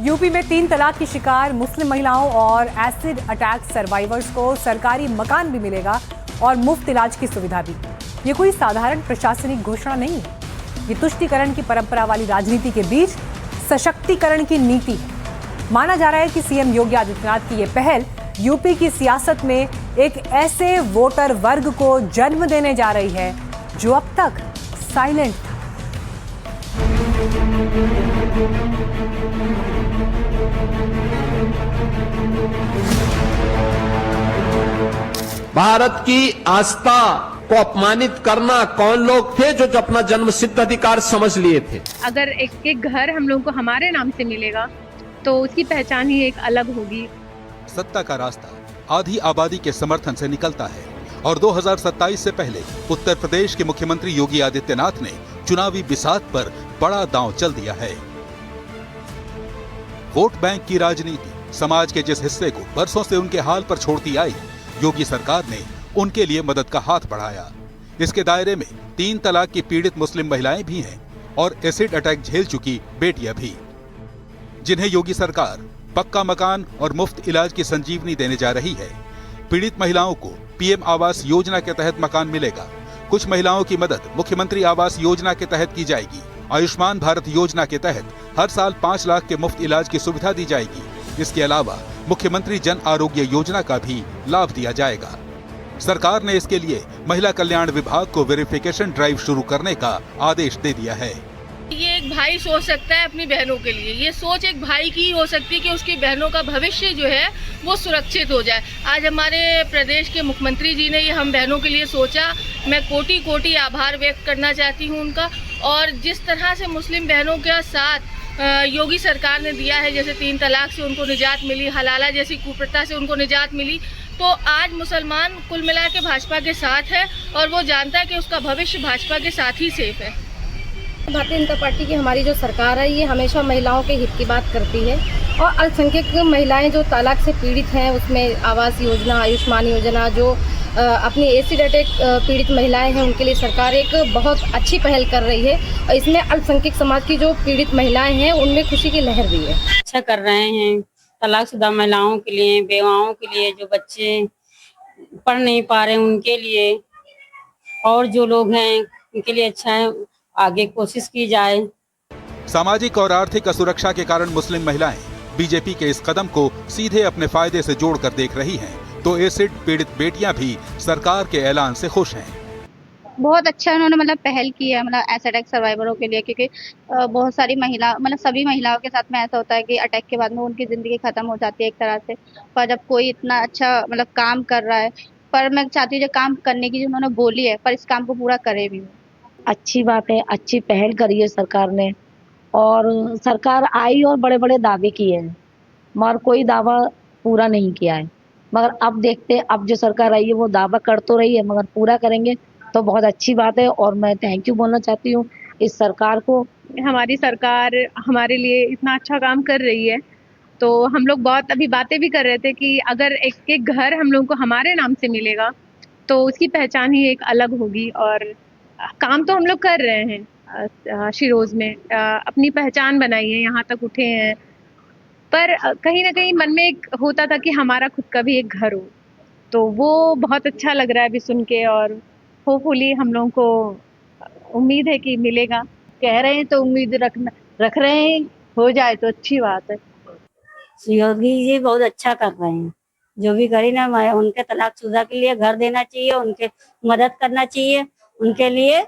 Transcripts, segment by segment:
UP में 3 तलाक की शिकार मुस्लिम महिलाओं और एसिड अटैक सर्वाइवर्स को सरकारी मकान भी मिलेगा और मुफ्त इलाज की सुविधा भी। ये कोई साधारण प्रशासनिक घोषणा नहीं है, ये तुष्टीकरण की परंपरा वाली राजनीति के बीच सशक्तिकरण की नीति है। माना जा रहा है कि सीएम योगी आदित्यनाथ की ये पहल यूपी की सियासत में एक ऐसे वोटर वर्ग को जन्म देने जा रही है जो अब तक साइलेंट था। भारत की आस्था को अपमानित करना कौन लोग थे जो अपना जन्म सिद्ध अधिकार समझ लिए थे। अगर एक एक घर हम लोगों को हमारे नाम से मिलेगा तो उसकी पहचान ही एक अलग होगी। सत्ता का रास्ता आधी आबादी के समर्थन से निकलता है और 2027 से पहले उत्तर प्रदेश के मुख्यमंत्री योगी आदित्यनाथ ने चुनावी बिसात पर बड़ा दांव चल दिया है। वोट बैंक की राजनीति समाज के जिस हिस्से को बरसों से उनके हाल पर छोड़ती आई, योगी सरकार ने उनके लिए मदद का हाथ बढ़ाया। इसके दायरे में 3 तलाक की पीड़ित मुस्लिम महिलाएं भी हैं और एसिड अटैक झेल चुकी बेटियां भी, जिन्हें योगी सरकार पक्का मकान और मुफ्त इलाज की संजीवनी देने जा रही है। पीड़ित महिलाओं को पीएम आवास योजना के तहत मकान मिलेगा। कुछ महिलाओं की मदद मुख्यमंत्री आवास योजना के तहत की जाएगी। आयुष्मान भारत योजना के तहत हर साल 5 लाख के मुफ्त इलाज की सुविधा दी जाएगी। इसके अलावा मुख्यमंत्री जन आरोग्य योजना का भी लाभ दिया जाएगा। सरकार ने इसके लिए महिला कल्याण विभाग को वेरिफिकेशन ड्राइव शुरू करने का आदेश दे दिया है। ये एक भाई सोच सकता है अपनी बहनों के लिए, ये सोच एक भाई की हो सकती है कि उसकी बहनों का भविष्य जो है वो सुरक्षित हो जाए। आज हमारे प्रदेश के मुख्यमंत्री जी ने ये हम बहनों के लिए सोचा। मैं कोटि कोटि आभार व्यक्त करना चाहती हूँ उनका। और जिस तरह से मुस्लिम बहनों के साथ योगी सरकार ने दिया है, जैसे 3 तलाक से उनको निजात मिली, हलाला जैसी कुप्रथा से उनको निजात मिली, तो आज मुसलमान कुल मिला के भाजपा के साथ है और वो जानता है कि उसका भविष्य भाजपा के साथ ही सेफ है। भारतीय जनता पार्टी की हमारी जो सरकार है ये हमेशा महिलाओं के हित की बात करती है और अल्पसंख्यक महिलाएं जो तलाक से पीड़ित हैं उसमें आवास योजना, आयुष्मान योजना, जो अपनी एसिड अटैक पीड़ित महिलाएं हैं उनके लिए सरकार एक बहुत अच्छी पहल कर रही है और इसमें अल्पसंख्यक समाज की जो पीड़ित महिलाएं हैं उनमें खुशी की लहर भी है। अच्छा कर रहे हैं तलाकशुदा महिलाओं के लिए, बेवाओं के लिए, जो बच्चे पढ़ नहीं पा रहे उनके लिए, और जो लोग हैं उनके लिए अच्छा है, आगे कोशिश की जाए। सामाजिक और आर्थिक असुरक्षा के कारण मुस्लिम महिलाएं बीजेपी के इस कदम को सीधे अपने फायदे से जोड़कर देख रही हैं, तो एसिड पीड़ित बेटियां भी सरकार के ऐलान से खुश हैं। बहुत अच्छा उन्होंने पहल की है एसिड अटैक सर्वाइवरों के लिए, क्योंकि बहुत सारी महिला सभी महिलाओं के साथ में ऐसा होता है कि अटैक के बाद में उनकी ज़िंदगी ख़त्म हो जाती है एक तरह से। पर जब कोई इतना अच्छा काम कर रहा है, पर मैं चाहती हूँ जो काम करने की जो उन्होंने बोली है पर इस काम को पूरा करे भी। अच्छी बात है, अच्छी पहल करी है सरकार ने, और सरकार आई और बड़े बड़े दावे किए हैं मगर कोई दावा पूरा नहीं किया है। मगर अब देखते, अब जो सरकार आई है वो दावा कर तो रही है मगर पूरा करेंगे तो बहुत अच्छी बात है और मैं थैंक यू बोलना चाहती हूँ इस सरकार को। हमारी सरकार हमारे लिए इतना अच्छा काम कर रही है, तो हम लोग बहुत अभी बातें भी कर रहे थे कि अगर एक एक घर हम लोगों को हमारे नाम से मिलेगा तो उसकी पहचान ही एक अलग होगी। और काम तो हम लोग कर रहे हैं शिरोज में, अपनी पहचान बनाई है, यहाँ तक उठे हैं, पर कहीं ना कहीं मन में एक होता था कि हमारा खुद का भी एक घर हो, तो वो बहुत अच्छा लग रहा है अभी सुन के। और होपफुली हम लोगों को उम्मीद है कि मिलेगा। कह रहे हैं तो उम्मीद रख रहे हैं, हो जाए तो अच्छी बात है। योगी जी बहुत अच्छा कर रहे हैं, जो भी करी ना उनके तलाकशुदा के लिए घर देना चाहिए, उनके मदद करना चाहिए, उनके लिए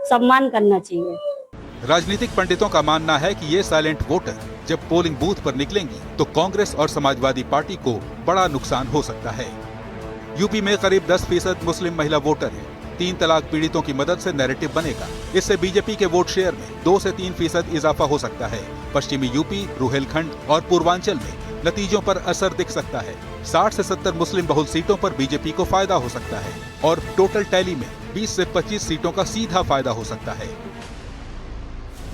सम्मान करना चाहिए। राजनीतिक पंडितों का मानना है कि ये साइलेंट वोटर जब पोलिंग बूथ पर निकलेंगी तो कांग्रेस और समाजवादी पार्टी को बड़ा नुकसान हो सकता है। यूपी में करीब 10% मुस्लिम महिला वोटर हैं। 3 तलाक पीड़ितों की मदद से नैरेटिव बनेगा। इससे बीजेपी के वोट शेयर में 2 से 3% इजाफा हो सकता है। पश्चिमी यूपी, रुहेलखंड और पूर्वांचल में नतीजों पर असर दिख सकता है। 60 से 70 मुस्लिम बहुल सीटों पर बीजेपी को फायदा हो सकता है और टोटल टैली में 20 से 25 सीटों का सीधा फायदा हो सकता है।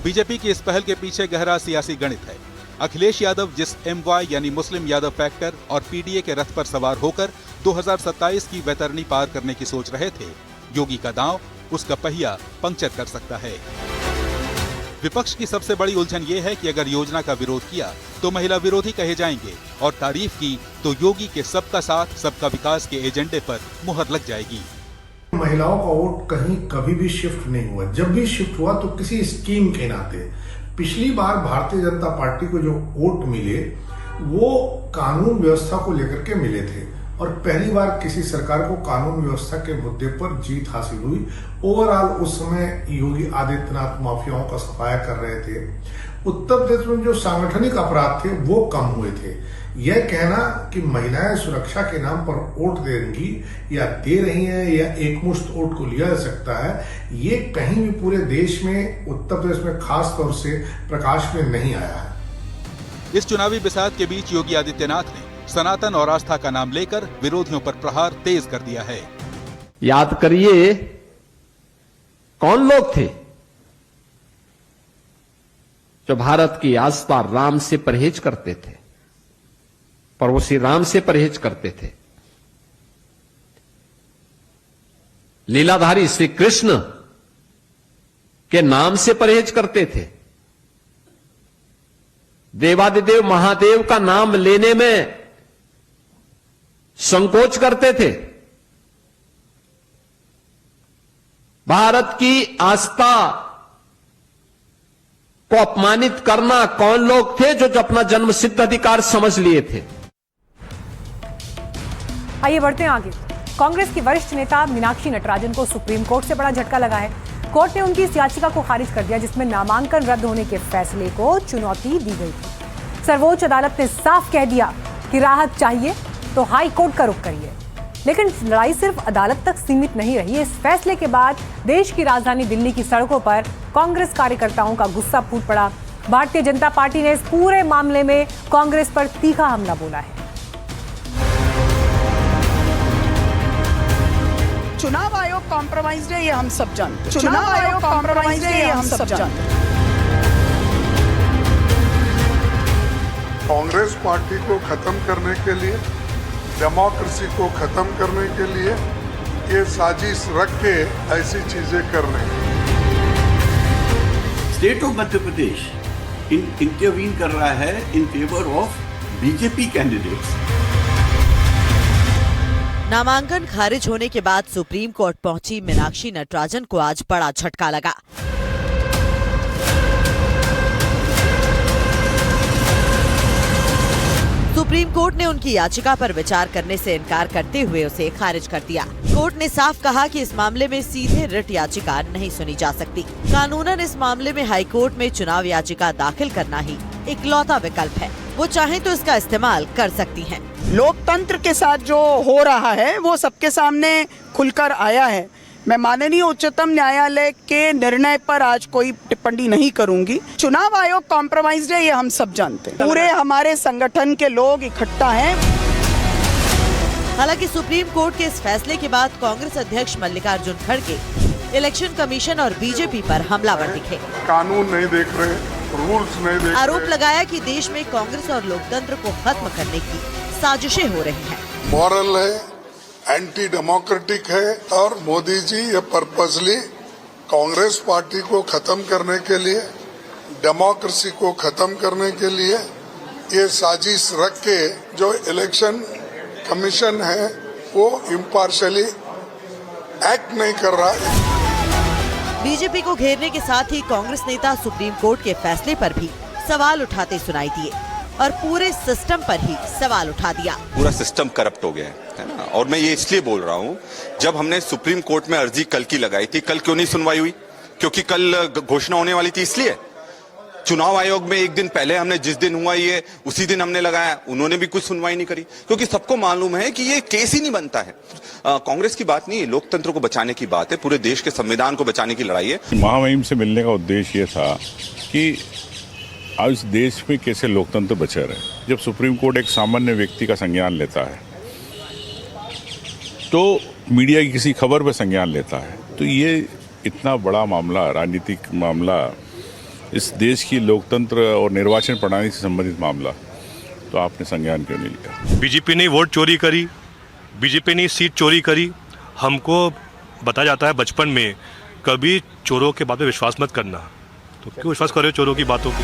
बीजेपी की इस पहल के पीछे गहरा सियासी गणित है। अखिलेश यादव जिस MY यानी मुस्लिम यादव फैक्टर और PDA के रथ पर सवार होकर 2027 की वैतरणी पार करने की सोच रहे थे, योगी का दांव उसका पहिया पंक्चर कर सकता है। विपक्ष की सबसे बड़ी उलझन ये है कि अगर योजना का विरोध किया तो महिला विरोधी कहे जाएंगे और तारीफ की तो योगी के सबका साथ सबका विकास के एजेंडे पर मुहर लग जाएगी। महिलाओं का वोट कहीं कभी भी शिफ्ट नहीं हुआ। जब भी शिफ्ट हुआ तो किसी स्कीम के नाते। पिछली बार भारतीय जनता पार्टी को जो वोट मिले वो कानून व्यवस्था को लेकर के मिले थे और पहली बार किसी सरकार को कानून व्यवस्था के मुद्दे पर जीत हासिल हुई। ओवरऑल उस समय योगी आदित्यनाथ माफियाओं का सफाया कर रहे थे। उत्तर प्रदेश में जो सांगठनिक अपराध थे वो कम हुए थे। यह कहना कि महिलाएं सुरक्षा के नाम पर वोट देंगी या दे रही हैं या एकमुश्त वोट को लिया जा सकता है, ये कहीं भी पूरे देश में उत्तर प्रदेश में खास तौर से प्रकाश में नहीं आया है। इस चुनावी बिसात के बीच योगी आदित्यनाथ ने सनातन और आस्था का नाम लेकर विरोधियों पर प्रहार तेज कर दिया है। याद करिए कौन लोग थे जो भारत की आस्था राम से परहेज करते थे, प्रभु श्री राम से परहेज करते थे। लीलाधारी श्री कृष्ण के नाम से परहेज करते थे। देवादिदेव महादेव का नाम लेने में संकोच करते थे। भारत की आस्था को अपमानित करना कौन लोग थे जो अपना जन्म सिद्ध अधिकार समझ लिए थे। आइए बढ़ते हैं आगे। कांग्रेस की वरिष्ठ नेता मीनाक्षी नटराजन को सुप्रीम कोर्ट से बड़ा झटका लगा है। कोर्ट ने उनकी इस याचिका को खारिज कर दिया जिसमें नामांकन रद्द होने के फैसले को चुनौती दी गई थी। सर्वोच्च अदालत ने साफ कह दिया कि राहत चाहिए तो हाई कोर्ट का रुख करिए। लेकिन लड़ाई सिर्फ अदालत तक सीमित नहीं रही। इस फैसले के बाद देश की राजधानी दिल्ली की सड़कों पर कांग्रेस कार्यकर्ताओं का गुस्सा फूट पड़ा। भारतीय जनता पार्टी ने इस पूरे मामले में कांग्रेस पर तीखा हमला बोला है। चुनाव आयोग कॉम्प्रोमाइज है, ये हम सब जानते हैं। चुनाव आयोग कॉम्प्रोमाइज है, ये हम सब जानते हैं। कांग्रेस पार्टी को खत्म करने के लिए, डेमोक्रेसी को खत्म करने के लिए ये साजिश रख के ऐसी चीजें कर रहे हैं। State of Madhya Pradesh intervene कर रहा है in favour of BJP candidates. नामांकन खारिज होने के बाद सुप्रीम कोर्ट पहुंची मीनाक्षी नटराजन को आज बड़ा झटका लगा। सुप्रीम कोर्ट ने उनकी याचिका पर विचार करने से इनकार करते हुए उसे खारिज कर दिया। कोर्ट ने साफ कहा कि इस मामले में सीधे रिट याचिका नहीं सुनी जा सकती। कानूनन इस मामले में हाई कोर्ट में चुनाव याचिका दाखिल करना ही इकलौता विकल्प है। वो चाहें तो इसका इस्तेमाल कर सकती हैं। लोकतंत्र के साथ जो हो रहा है वो सबके सामने खुलकर आया है। मैं माननीय उच्चतम न्यायालय के निर्णय पर आज कोई टिप्पणी नहीं करूंगी। चुनाव आयोग कॉम्प्रोमाइज है, ये हम सब जानते हैं। पूरे हमारे संगठन के लोग इकट्ठा हैं। हालांकि सुप्रीम कोर्ट के इस फैसले के बाद कांग्रेस अध्यक्ष मल्लिकार्जुन खड़गे इलेक्शन कमीशन और बीजेपी पर हमलावर दिखे। कानून नहीं देख रहे, रूल्स नहीं देख रहे। आरोप लगाया कि देश में कांग्रेस और लोकतंत्र को खत्म करने की साजिशें हो रही हैं। मॉरल है, एंटी डेमोक्रेटिक है और मोदी जी ये पर्पसली कांग्रेस पार्टी को खत्म करने के लिए, डेमोक्रेसी को खत्म करने के लिए ये साजिश रख के जो इलेक्शन कमीशन है वो इम्पार्शियली एक्ट नहीं कर रहा है। बीजेपी को घेरने के साथ ही कांग्रेस नेता सुप्रीम कोर्ट के फैसले पर भी सवाल उठाते सुनाई दिए और पूरे सिस्टम पर ही सवाल उठा दिया। पूरा सिस्टम करप्ट हो गया है ना। और मैं ये इसलिए बोल रहा हूँ, जब हमने सुप्रीम कोर्ट में अर्जी कल की लगाई थी, कल क्यों नहीं सुनवाई हुई? क्योंकि कल घोषणा होने वाली थी इसलिए। चुनाव आयोग में एक दिन पहले हमने जिस दिन हुआ ये उसी दिन हमने लगाया, उन्होंने भी कुछ सुनवाई नहीं करी क्योंकि सबको मालूम है कि ये केस ही नहीं बनता है। कांग्रेस की बात नहीं है, लोकतंत्र को बचाने की बात है, पूरे देश के संविधान को बचाने की लड़ाई है। महामहिम से मिलने का उद्देश्य ये था कि आज इस देश में कैसे लोकतंत्र बचा रहे। जब सुप्रीम कोर्ट एक सामान्य व्यक्ति का संज्ञान लेता है तो मीडिया की किसी खबर पर संज्ञान लेता है, तो ये इतना बड़ा मामला, राजनीतिक मामला, इस देश की लोकतंत्र और निर्वाचन प्रणाली से संबंधित मामला, तो आपने संज्ञान क्यों नहीं लिया? बीजेपी ने वोट चोरी करी, बीजेपी ने सीट चोरी करी। हमको बताया जाता है बचपन में कभी चोरों के बात पे विश्वास मत करना, तो क्यों विश्वास कर रहे हो चोरों की बातों की?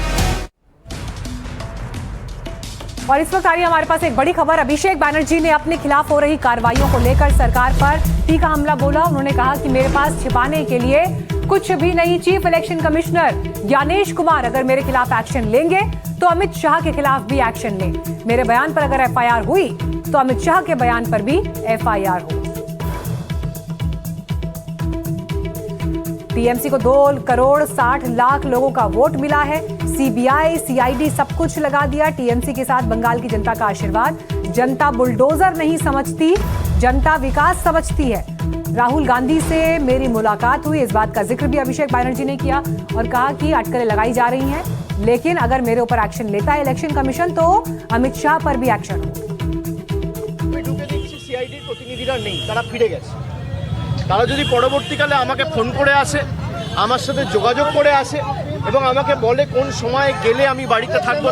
और इस वक्त आ रही है हमारे पास एक बड़ी खबर। अभिषेक बैनर्जी ने अपने खिलाफ हो रही कार्रवाइयों को लेकर सरकार पर तीखा हमला बोला। उन्होंने कहा कि मेरे पास छिपाने के लिए कुछ भी नहीं। Chief election commissioner Gyanesh Kumar अगर मेरे खिलाफ एक्शन लेंगे तो अमित शाह के खिलाफ भी एक्शन लें। मेरे बयान पर अगर एफआईआर हुई तो अमित शाह के बयान पर भी एफआईआर हो। टीएमसी को 2 करोड़ 60 लाख लोगों का वोट मिला है। सीबीआई, सीआईडी सब कुछ लगा दिया। टीएमसी के साथ बंगाल की जनता का आशीर्वाद। जनता बुलडोजर नहीं समझती, जनता विकास समझती है। राहुल गांधी से मेरी मुलाकात हुई, इस बात का जिक्र भी अभिषेक बैनर्जी ने किया और कहा कि अटकलें लगाई जा रही हैं, लेकिन अगर मेरे ऊपर एक्शन लेता है इलेक्शन कमीशन तो अमित शाह पर भी एक्शन हो। সিআইডির প্রতিনিধিরা নেই, তারা ফিরে গেছে। তারা যদি পরবর্তীকালে আমাকে ফোন করে আসে, আমার সাথে যোগাযোগ করে আসে এবং আমাকে বলে কোন সময় গেলে আমি বাড়িতে থাকবো।